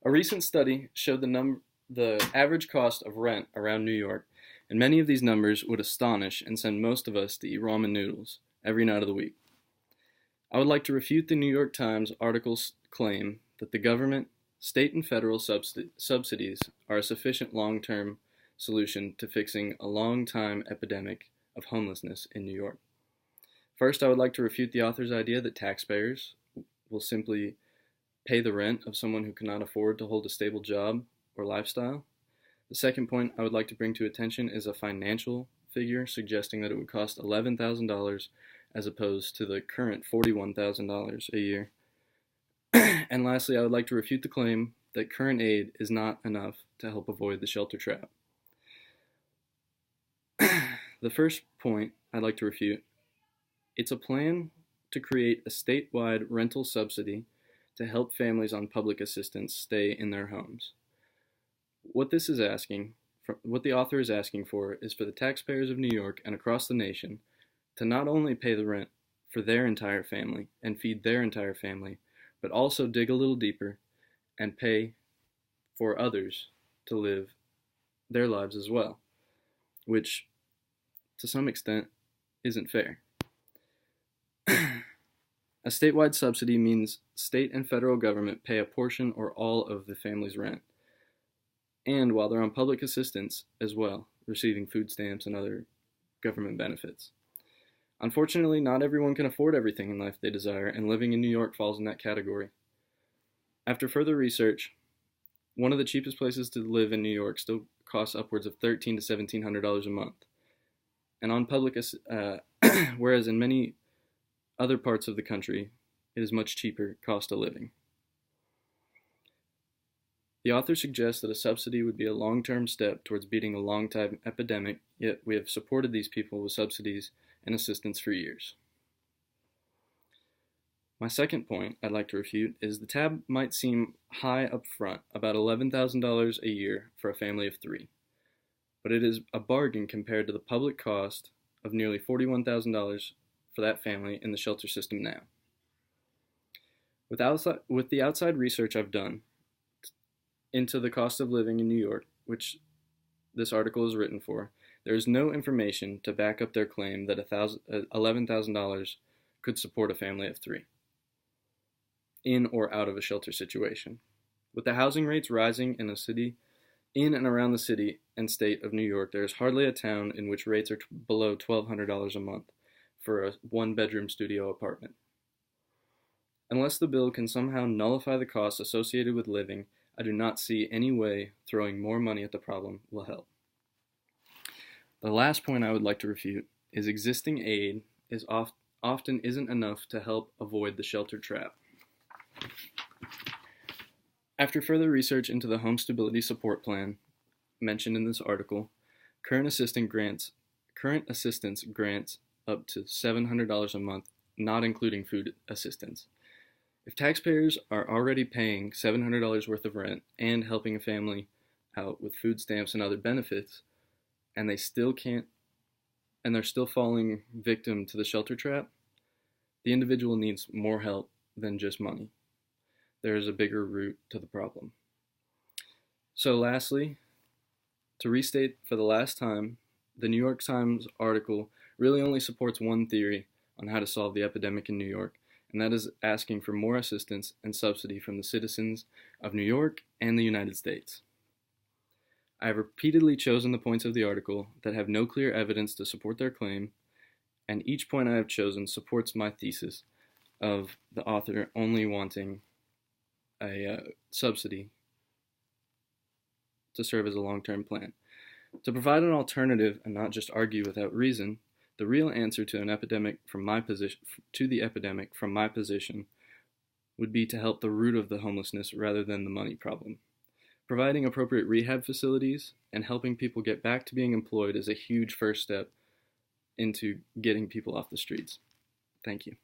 A recent study showed the average cost of rent around New York, and many of these numbers would astonish and send most of us to eat ramen noodles every night of the week. I would like to refute the New York Times article's claim that the government, state and federal subsidies are a sufficient long-term solution to fixing a long-time epidemic of homelessness in New York. First, I would like to refute the author's idea that taxpayers will simply pay the rent of someone who cannot afford to hold a stable job or lifestyle. The second point I would like to bring to attention is a financial figure suggesting that it would cost $11,000 as opposed to the current $41,000 a year. And lastly, I would like to refute the claim that current aid is not enough to help avoid the shelter trap. The first point I'd like to refute, it's a plan to create a statewide rental subsidy to help families on public assistance stay in their homes. What the author is asking for is for the taxpayers of New York and across the nation to not only pay the rent for their entire family and feed their entire family, but also dig a little deeper and pay for others to live their lives as well, which to some extent isn't fair. A statewide subsidy means state and federal government pay a portion or all of the family's rent, and while they're on public assistance as well, receiving food stamps and other government benefits. Unfortunately, not everyone can afford everything in life they desire, and living in New York falls in that category. After further research, one of the cheapest places to live in New York still costs upwards of $1,300 to $1,700 a month, and on public, whereas in many other parts of the country, it is much cheaper cost of living. The author suggests that a subsidy would be a long-term step towards beating a long-time epidemic, yet we have supported these people with subsidies and assistance for years. My second point I'd like to refute is the tab might seem high up front, about $11,000 a year for a family of three, but it is a bargain compared to the public cost of nearly $41,000 for that family in the shelter system now. With the outside research I've done into the cost of living in New York, which this article is written for, there is no information to back up their claim that $11,000 could support a family of three, in or out of a shelter situation. With the housing rates rising in and around the city and state of New York, there is hardly a town in which rates are below $1,200 a month for a one-bedroom studio apartment. Unless the bill can somehow nullify the costs associated with living, I do not see any way throwing more money at the problem will help. The last point I would like to refute is existing aid often isn't enough to help avoid the shelter trap. After further research into the Home Stability Support Plan mentioned in this article, current assistance grants up to $700 a month, not including food assistance. If taxpayers are already paying $700 worth of rent and helping a family out with food stamps and other benefits, and they're still falling victim to the shelter trap, the individual needs more help than just money. There is a bigger root to the problem. So lastly, to restate for the last time, the New York Times article really only supports one theory on how to solve the epidemic in New York, and that is asking for more assistance and subsidy from the citizens of New York and the United States. I have repeatedly chosen the points of the article that have no clear evidence to support their claim, and each point I have chosen supports my thesis of the author only wanting a subsidy to serve as a long-term plan. To provide an alternative and not just argue without reason, the real answer to the epidemic from my position would be to help the root of the homelessness rather than the money problem. Providing appropriate rehab facilities and helping people get back to being employed is a huge first step into getting people off the streets. Thank you.